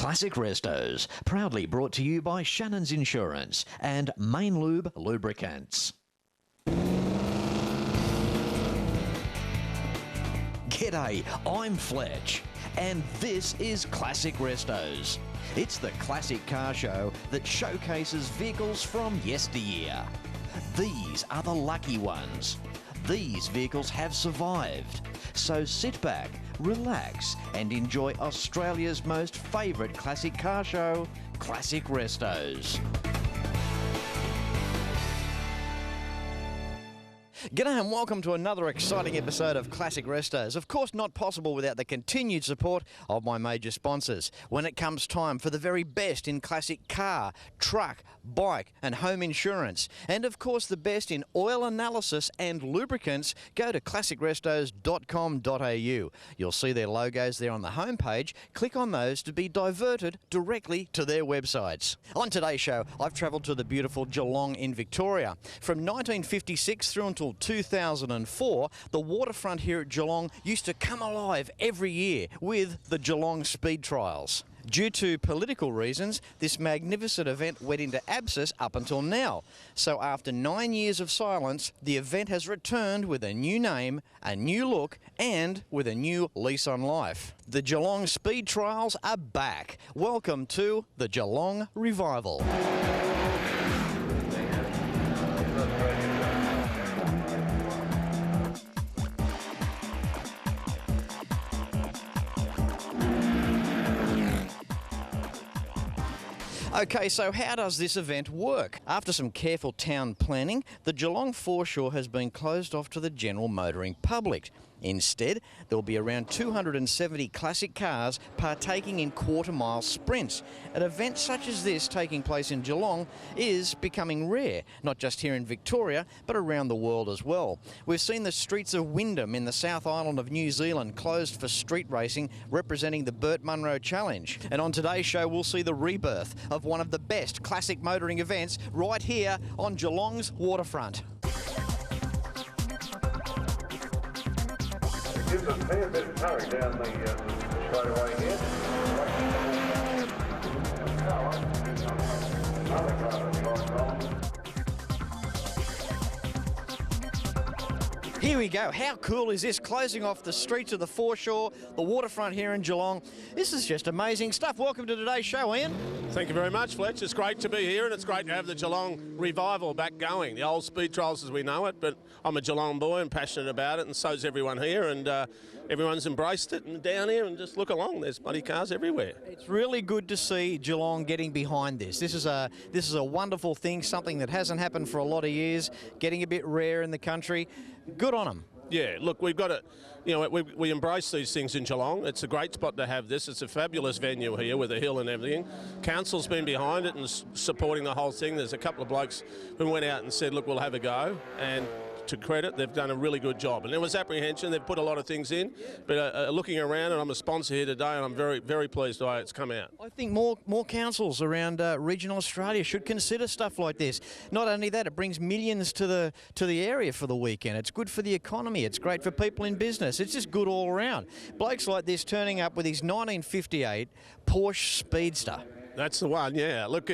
Classic Restos, proudly brought to you by Shannon's Insurance and Main Lube Lubricants. G'day, I'm Fletch, and this is Classic Restos. It's the classic car show that showcases vehicles from yesteryear. These are the lucky ones. These vehicles have survived. So sit back, relax, and enjoy Australia's most favourite classic car show, Classic Restos. G'day and welcome to another exciting episode of Classic Restos. Of course, not possible without the continued support of my major sponsors. When it comes time for the very best in classic car, truck, bike and home insurance, and of course the best in oil analysis and lubricants, go to classicrestos.com.au. You'll see their logos there on the homepage. Click on those to be diverted directly to their websites. On today's show, I've travelled to the beautiful Geelong in Victoria. From 1956 through until 2004, the waterfront here at Geelong used to come alive every year with the Geelong Speed Trials. Due to political reasons, this magnificent event went into abscess up until now. So after 9 years of silence, the event has returned with a new name, a new look, and with a new lease on life. The Geelong Speed Trials are back. Welcome to the Geelong Revival. Okay, so how does this event work? After some careful town planning, the Geelong foreshore has been closed off to the general motoring public. Instead, there will be around 270 classic cars partaking in quarter-mile sprints. An event such as this taking place in Geelong is becoming rare, not just here in Victoria, but around the world as well. We've seen the streets of Wyndham in the South Island of New Zealand closed for street racing, representing the Burt Munro Challenge. And on today's show, we'll see the rebirth of one of the best classic motoring events right here on Geelong's waterfront. Gives a fair bit of hurry down the straightaway here. Here we go. How cool is this? Closing off the streets of the foreshore, the waterfront here in Geelong. This is just amazing stuff. Welcome to today's show, Ian. Thank you very much, Fletch. It's great to be here, and it's great to have the Geelong Revival back going. The old speed trials as we know it, but I'm a Geelong boy and passionate about it, and so's everyone here, and everyone's embraced it and down here, and just look along. There's bloody cars everywhere. It's really good to see Geelong getting behind this. This is a wonderful thing, something that hasn't happened for a lot of years, getting a bit rare in the country. Good on them. Yeah, look, we've got to, we embrace these things in Geelong. It's a great spot to have this. It's a fabulous venue here with a hill and everything. Council's been behind it and supporting the whole thing. There's a couple of blokes who went out and said, look, we'll have a go. And to credit, they've done a really good job. And there was apprehension. They've put a lot of things in. But looking around, and I'm a sponsor here today, and I'm very, very pleased the way it's come out. I think more councils around regional Australia should consider stuff like this. Not only that, it brings millions to the area for the weekend. It's good for the economy. It's great for people in business. It's just good all around. Blokes like this turning up with his 1958 Porsche Speedster. That's the one, yeah. Look,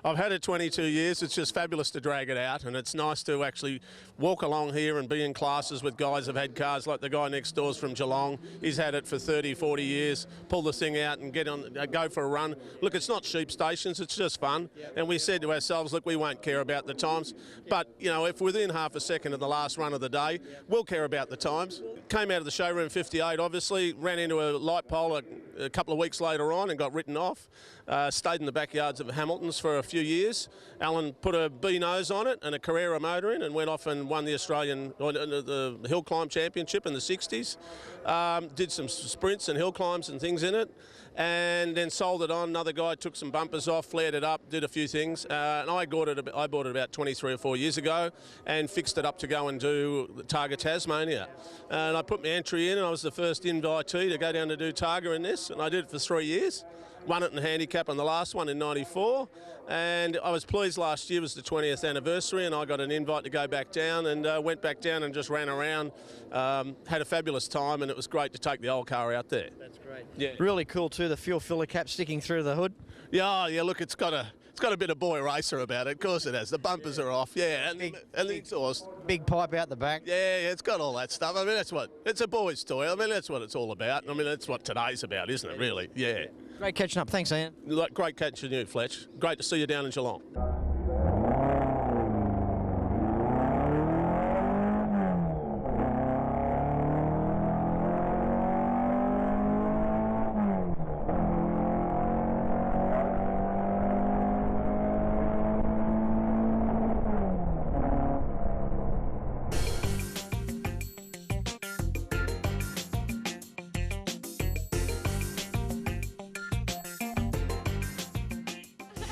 I've had it 22 years. It's just fabulous to drag it out, and it's nice to actually walk along here and be in classes with guys who've had cars, like the guy next door's from Geelong. He's had it for 30, 40 years. Pull the thing out and go for a run. Look, it's not sheep stations. It's just fun. And we said to ourselves, look, we won't care about the times. But, if within half a second of the last run of the day, we'll care about the times. Came out of the showroom 58, obviously, ran into a light pole a couple of weeks later on and got written off. Stayed in the backyards of Hamilton's for a few years. Alan put a B-nose on it and a Carrera motor in and went off and won the the hill climb championship in the 60s. Did some sprints and hill climbs and things in it, and then sold it on. Another guy took some bumpers off, flared it up, did a few things, and I bought it about 23 or 4 years ago and fixed it up to go and do the Targa Tasmania. And I put my entry in, and I was the first invitee to go down to do Targa in this, and I did it for 3 years. won it in handicap on the last one in '94, and I was pleased last year was the 20th anniversary, and I got an invite to go back down, and went back down and just ran around, had a fabulous time, and it was great to take the old car out there. That's great. Yeah. Really cool too, the fuel filler cap sticking through the hood. Yeah, yeah. Look, it's got a bit of boy racer about it. Of course it has. The bumpers are off. Yeah, and the exhaust. Big pipe out the back. Yeah, it's got all that stuff. I mean, it's a boy's toy. I mean, that's what it's all about. I mean, that's what today's about, isn't it? Really? Yeah. Great catching up. Thanks, Ian. Great catching you, Fletch. Great to see you down in Geelong.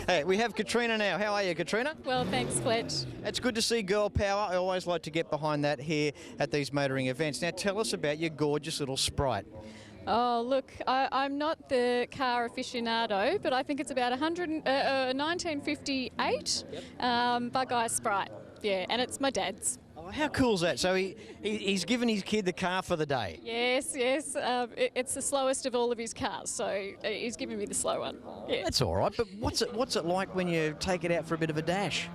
Hey, we have Katrina now. How are you, Katrina? Well, thanks, Fletch. It's good to see girl power. I always like to get behind that here at these motoring events. Now, tell us about your gorgeous little Sprite. Oh, look, I'm not the car aficionado, but I think it's about 1958 Bug-Eye Sprite. Yeah, and it's my dad's. Oh, how cool is that? So he's given his kid the car for the day. Yes. It's the slowest of all of his cars, so he's giving me the slow one. Yeah. That's all right, but what's it like when you take it out for a bit of a dash?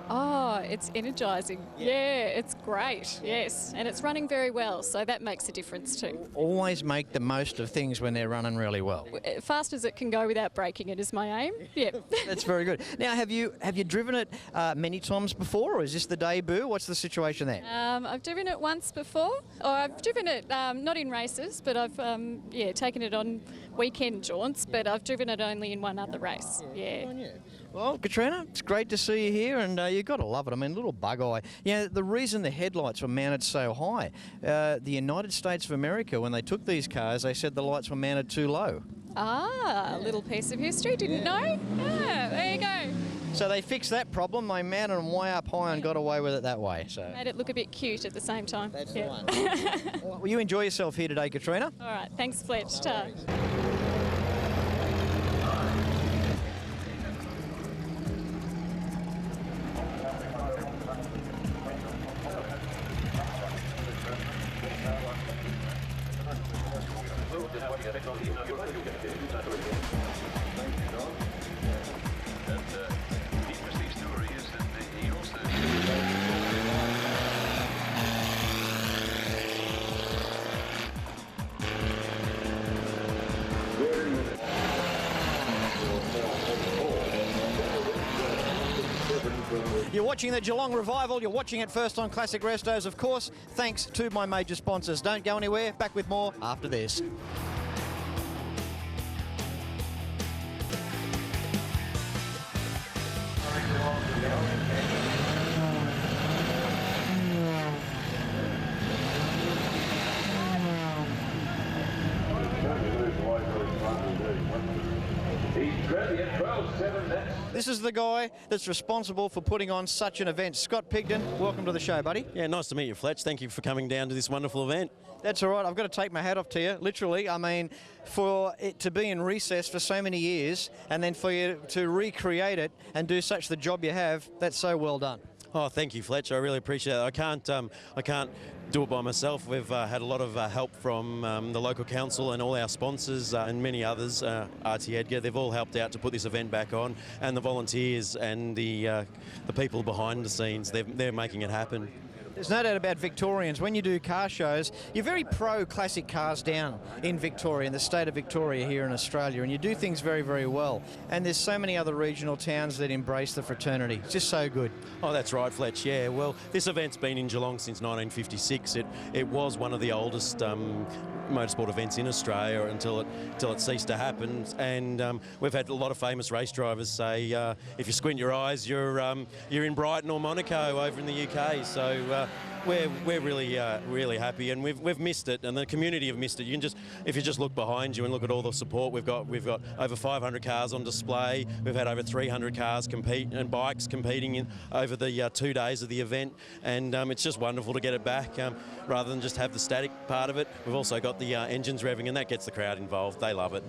Oh, it's energising. Yeah, it's great. Yes, and it's running very well, so that makes a difference too. Always make the most of things when they're running really well. Fast as it can go without breaking it is my aim. Yeah. That's very good. Now, have you driven it many times before, or is this the debut? What's the situation there? I've driven it once before, or I've driven it not in races, but I've taken it on weekend jaunts, but I've driven it only in one other race. Yeah. Well, Katrina, it's great to see you here, and you've got to love it. I mean, little Bug-Eye. Yeah, the reason the headlights were mounted so high, the United States of America, when they took these cars, they said the lights were mounted too low. Ah, a little piece of history, didn't know? Yeah, there you go. So they fixed that problem, they mounted them way up high and got away with it that way. So Made it look a bit cute at the same time. That's the one. Well, you enjoy yourself here today, Katrina. All right, thanks, Fletch. Ta. You're watching the Geelong Revival. You're watching it first on Classic Restos, of course, thanks to my major sponsors. Don't go anywhere. Back with more after this. This is the guy that's responsible for putting on such an event. Scott Picton, welcome to the show, buddy. Yeah, nice to meet you, Fletch. Thank you for coming down to this wonderful event. That's all right. I've got to take my hat off to you, literally. I mean, for it to be in recess for so many years and then for you to recreate it and do such the job you have, that's so well done. Oh, thank you, Fletch. I really appreciate it. I can't do it by myself. We've had a lot of help from the local council and all our sponsors and many others. RT Edgar, they've all helped out to put this event back on, and the volunteers and the people behind the scenes, they're making it happen. There's no doubt about Victorians. When you do car shows, you're very pro classic cars down in Victoria, in the state of Victoria here in Australia, and you do things very, very well. And there's so many other regional towns that embrace the fraternity. It's just so good. Oh, that's right, Fletch. Yeah, well, this event's been in Geelong since 1956. It was one of the oldest motorsport events in Australia until it ceased to happen. And we've had a lot of famous race drivers say, if you squint your eyes, you're in Brighton or Monaco over in the UK. So we're really happy, and we've missed it, and the community have missed it. You can if you just look behind you and look at all the support we've got over 500 cars on display. We've had over 300 cars compete and bikes competing over the 2 days of the event, and it's just wonderful to get it back rather than just have the static part of it. We've also got the engines revving, and that gets the crowd involved. They love it.